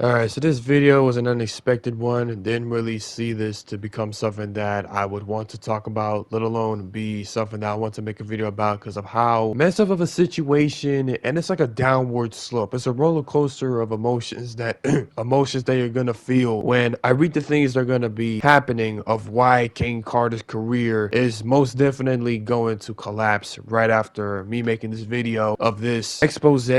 Alright, so this video was an unexpected one and didn't really see this to become something that I would want to talk about, let alone be something that I want to make a video about because of how messed up of a situation, and it's like a downward slope. It's a roller coaster of emotions that emotions that you're gonna feel when I read the things that are gonna be happening of why Kane Carter's career is most definitely going to collapse right after me making this video of this expose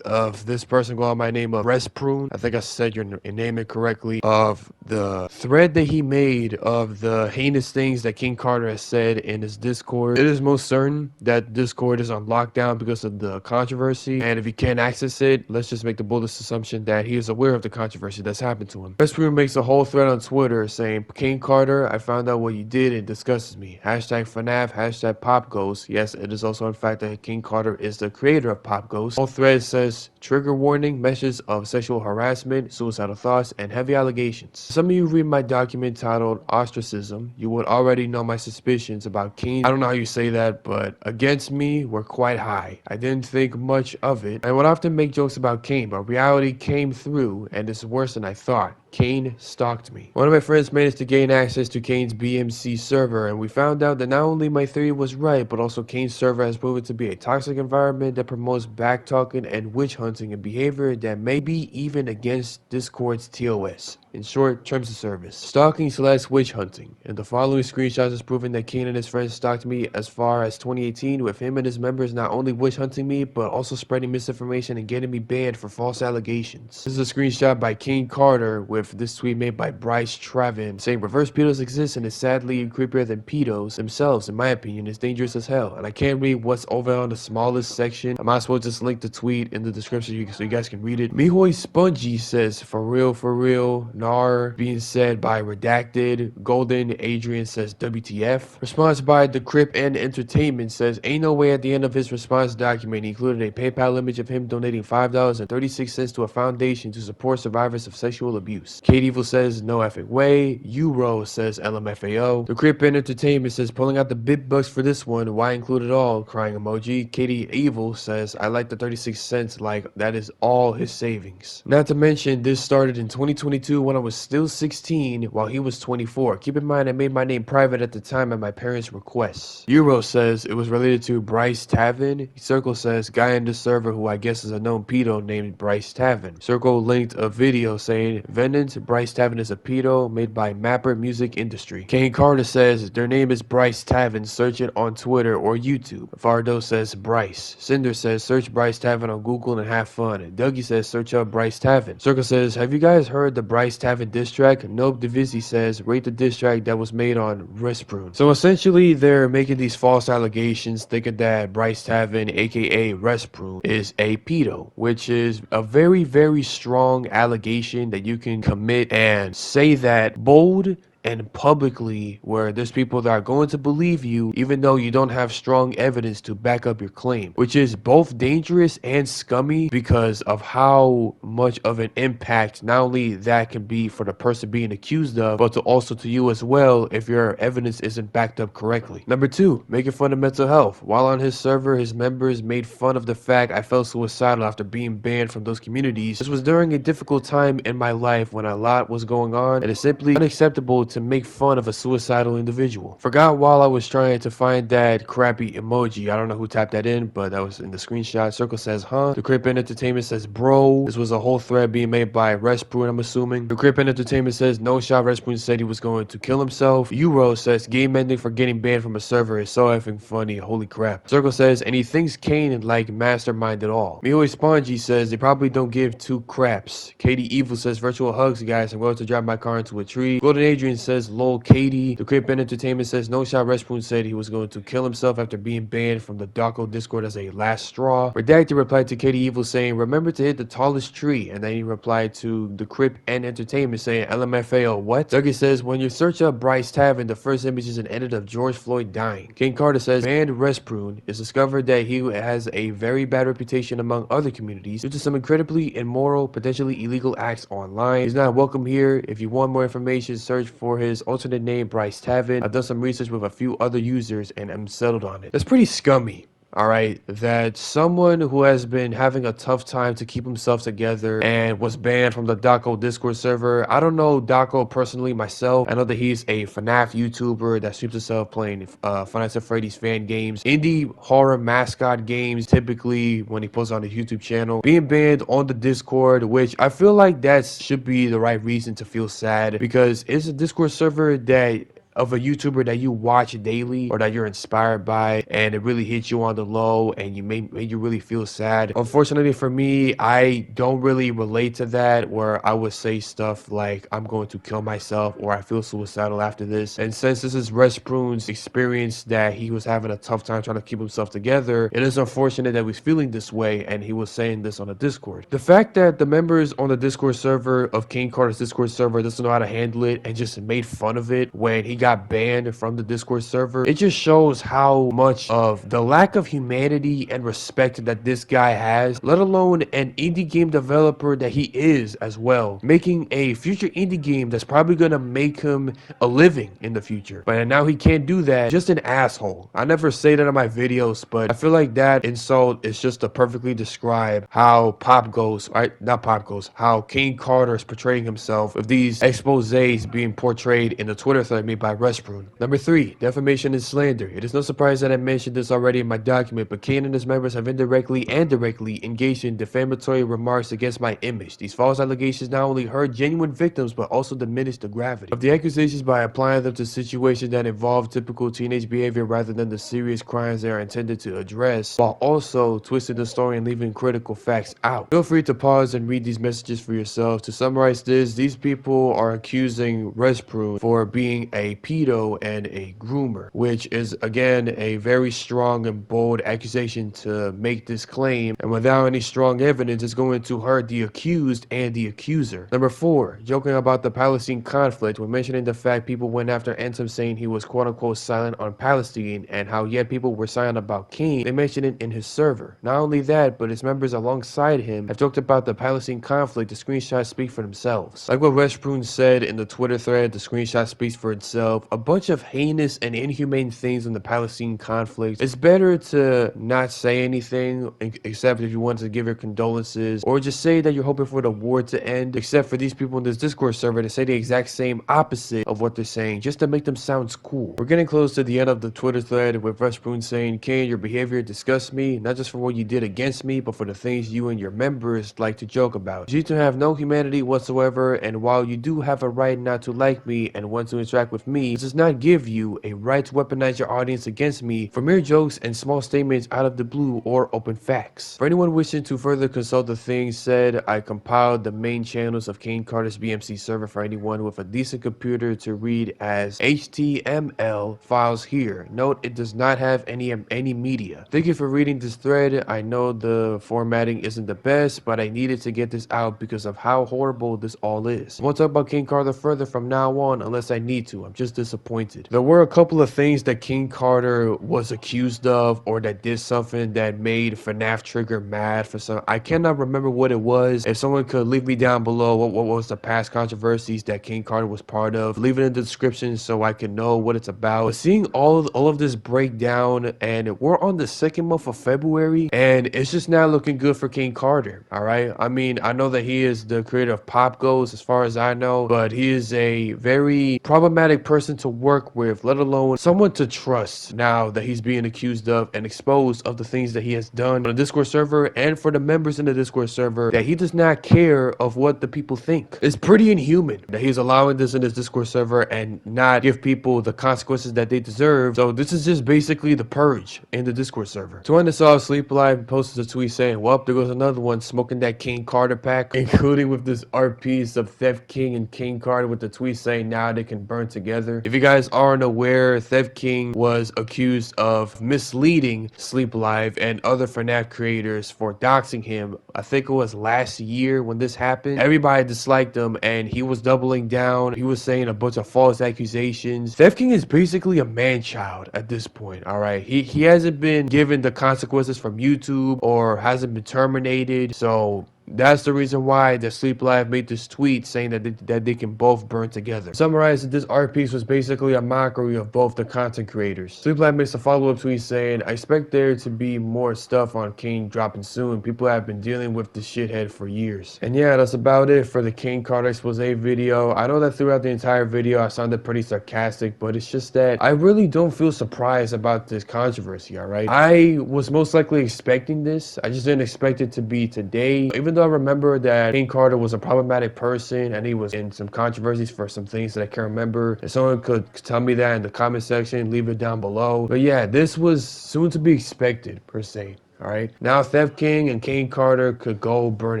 of this person going by the name of Resprune. I think I said your name incorrectly. Of the thread that he made of the heinous things that King Carter has said in his Discord. It is most certain that Discord is on lockdown because of the controversy. And if he can't access it, let's just make the boldest assumption that he is aware of the controversy that's happened to him. Resprune makes a whole thread on Twitter saying, King Carter, I found out what you did. It disgusts me. Hashtag FNAF, hashtag POPGOES. Yes, it is also in fact that King Carter is the creator of POPGOES. Whole thread says, trigger warning, messages of sexual harassment, suicidal thoughts, and heavy allegations. Some of you read my document titled Ostracism, you would already know my suspicions about Kane. I don't know how you say that, but against me were quite high. I didn't think much of it. I would often make jokes about Kane, but reality came through, and it's worse than I thought. Kane stalked me. One of my friends managed to gain access to Kane's BMC server, and we found out that not only my theory was right, but also Kane's server has proven to be a toxic environment that promotes backtalking and witch hunting and behavior that may be even against Discord's TOS. In short, terms of service. Stalking / witch hunting. And the following screenshots is proving that Kane and his friends stalked me as far as 2018, with him and his members not only witch hunting me, but also spreading misinformation and getting me banned for false allegations. This is a screenshot by King Carter with this tweet made by Bryce Travin saying reverse pedos exist and is sadly creepier than pedos themselves. In my opinion, it's dangerous as hell. And I can't read what's over on the smallest section. I might as well just link the tweet in the description so you guys can read it. Mihoy Spongy says, for real, Nar being said by Redacted. Golden Adrian says WTF. Response by The Crip and Entertainment says, ain't no way. At the end of his response document, he included a PayPal image of him donating $5.36 to a foundation to support survivors of sexual abuse. Kate Evil says, no effing way. Euro says LMFAO. The Crip and Entertainment says, pulling out the big bucks for this one. Why include it all? Crying emoji. Katie Evil says, I like the 36 cents like that is all his savings. Not to mention, this started in 2022 when I was still 16 while he was 24. Keep in mind, I made my name private at the time at my parents' request. Euro says it was related to Bryce Tavin. Circle says, guy in the server who I guess is a known pedo named Bryce Tavin. Circle linked a video saying, Venant, Bryce Tavin is a pedo made by Mapper Music Industry. Kane Carter says, their name is Bryce Tavin. Search it on Twitter or YouTube. Fardo says, Bryce. Cinder says, search Bryce Tavin on Google and have fun. And Dougie says, search up Bryce Tavin. Circle says, have you guys heard the Bryce Tavin diss track? Nope. Divisi says, rate the diss track that was made on Resprune. So essentially, they're making these false allegations, thinking that Bryce Tavin, aka Resprune, is a pedo, which is a very strong allegation that you can commit and say that bold and publicly, where there's people that are going to believe you even though you don't have strong evidence to back up your claim, which is both dangerous and scummy because of how much of an impact not only that can be for the person being accused of, but also to you as well if your evidence isn't backed up correctly. Number 2, making fun of mental health. While on his server, his members made fun of the fact I felt suicidal after being banned from those communities. This was during a difficult time in my life when a lot was going on, and it's simply unacceptable to make fun of a suicidal individual. Forgot while I was trying to find that crappy emoji. I don't know who tapped that in, but that was in the screenshot. Circle says, huh? The Crip and Entertainment says, bro. This was a whole thread being made by Resprune, I'm assuming. The Crip and Entertainment says, no shot. Resprune said he was going to kill himself. Euro says, game ending for getting banned from a server is so effing funny. Holy crap. Circle says, and he thinks Kane like mastermind it all. Mihoy Spongy says, they probably don't give two craps. Katie Evil says, virtual hugs, guys. I'm going to drive my car into a tree. Golden Adrian says, lol Katie. The Crip and Entertainment says, no shot. Resprune said he was going to kill himself after being banned from the Darko Discord as a last straw. Redacted replied to Katie Evil saying, remember to hit the tallest tree. And then he replied to the Crip and Entertainment saying, LMFAO, what? Dougie says, when you search up Bryce Tavin, the first image is an edit of George Floyd dying. King Carter says, banned Resprune. It's discovered that he has a very bad reputation among other communities due to some incredibly immoral, potentially illegal acts online. He's not welcome here. If you want more information, search for his alternate name, Bryce Tavin. I've done some research with a few other users and I'm settled on it. That's pretty scummy. all right, that someone who has been having a tough time to keep himself together and was banned from the Daco Discord server. I don't know Daco personally myself. I know that he's a FNAF YouTuber that streams himself playing Five Nights at Freddy's fan games, indie horror mascot games, typically when he posts on his YouTube channel. Being banned on the Discord, which I feel like that should be the right reason to feel sad, because it's a Discord server that of a YouTuber that you watch daily or that you're inspired by, and it really hits you on the low and you made you really feel sad. Unfortunately for me, I don't really relate to that, where I would say stuff like I'm going to kill myself or I feel suicidal after this. And since this is Resprune's experience that he was having a tough time trying to keep himself together, it is unfortunate that he's feeling this way, and he was saying this on the Discord. The fact that the members on the Discord server of Kane Carter's Discord server doesn't know how to handle it and just made fun of it when he got banned from the Discord server, it just shows how much of the lack of humanity and respect that this guy has, let alone an indie game developer that he is as well, making a future indie game that's probably gonna make him a living in the future. But now he can't do that. Just an asshole. I never say that in my videos, but I feel like that insult is just to perfectly describe how POPGOES, right? Not POPGOES, how Kane Carter is portraying himself with these exposés being portrayed in the Twitter thread made by Resprune. Number 3, defamation and slander. It is no surprise that I mentioned this already in my document, but Kane and his members have indirectly and directly engaged in defamatory remarks against my image. These false allegations not only hurt genuine victims, but also diminish the gravity of the accusations by applying them to situations that involve typical teenage behavior rather than the serious crimes they are intended to address, while also twisting the story and leaving critical facts out. Feel free to pause and read these messages for yourself. To summarize this, these people are accusing Resprune for being a pedo and a groomer, which is again a very strong and bold accusation to make this claim, and without any strong evidence, it's going to hurt the accused and the accuser. Number 4, joking about the Palestine conflict when mentioning the fact people went after Anthem saying he was quote-unquote silent on Palestine, and how yet people were silent about Kane. They mentioned it in his server. Not only that, but his members alongside him have joked about the Palestine conflict. The screenshots speak for themselves. Like what Resprune said in the Twitter thread, the screenshot speaks for itself. A bunch of heinous and inhumane things in the Palestine conflict. It's better to not say anything except if you want to give your condolences, or just say that you're hoping for the war to end, except for these people in this Discord server to say the exact same opposite of what they're saying just to make them sound cool. We're getting close to the end of the Twitter thread with Resprune saying, Kane, your behavior disgusts me, not just for what you did against me, but for the things you and your members like to joke about. You two have no humanity whatsoever, and while you do have a right not to like me and want to interact with me, this does not give you a right to weaponize your audience against me for mere jokes and small statements out of the blue or open facts. For anyone wishing to further consult the things said, I compiled the main channels of Kane Carter's BMC server for anyone with a decent computer to read as HTML files here. Note, it does not have any media. Thank you for reading this thread. I know the formatting isn't the best, but I needed to get this out because of how horrible this all is. I won't talk about Kane Carter further from now on unless I need to. I'm just disappointed. There were a couple of things that Kane Carter was accused of, or that did something that made FNAF Trigger mad for some. I cannot remember what it was. If someone could leave me down below what was the past controversies that Kane Carter was part of, leave it in the description so I can know what it's about. But seeing all of this breakdown, and we're on the second month of February, and it's just not looking good for Kane Carter. All right, I mean, I know that he is the creator of POPGOES as far as I know, but he is a very problematic person to work with, let alone someone to trust, now that he's being accused of and exposed of the things that he has done on the Discord server, and for the members in the Discord server, that he does not care of what the people think. It's pretty inhuman that he's allowing this in his Discord server and not give people the consequences that they deserve. So this is just basically the purge in the Discord server. To end this off, Sleep Alive posted a tweet saying, well, there goes another one smoking that Kane Carter pack, including with this art piece of Theft King and Kane Carter, with the tweet saying now they can burn together. If you guys aren't aware, Theft King was accused of misleading Sleep Alive and other FNAF creators for doxing him. I think it was last year when this happened. Everybody disliked him and he was doubling down. He was saying a bunch of false accusations. Theft King is basically a man-child at this point, all right? He hasn't been given the consequences from YouTube or hasn't been terminated, so That's the reason why the Sleep Live made this tweet saying that they can both burn together. To summarize, this art piece was basically a mockery of both the content creators. Sleep Live makes a follow-up tweet saying, I expect there to be more stuff on Kane dropping soon. People have been dealing with the shithead for years. And yeah, that's about it for the Kane card expose video. I know that throughout the entire video I sounded pretty sarcastic, but it's just that I really don't feel surprised about this controversy, alright? I was most likely expecting this. I just didn't expect it to be today. Even though I remember that Kane Carter was a problematic person and he was in some controversies for some things that I can't remember. If someone could tell me that in the comment section, leave it down below. But yeah, this was soon to be expected, per se. Alright, now Theft King and Kane Carter could go burn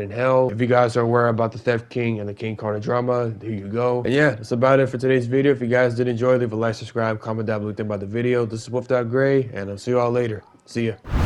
in hell. If you guys are aware about the Theft King and the Kane Carter drama, there you go. And yeah, that's about it for today's video. If you guys did enjoy, leave a like, subscribe, comment down below what you think about the video. This is Wolf.Gray, and I'll see you all later. See ya.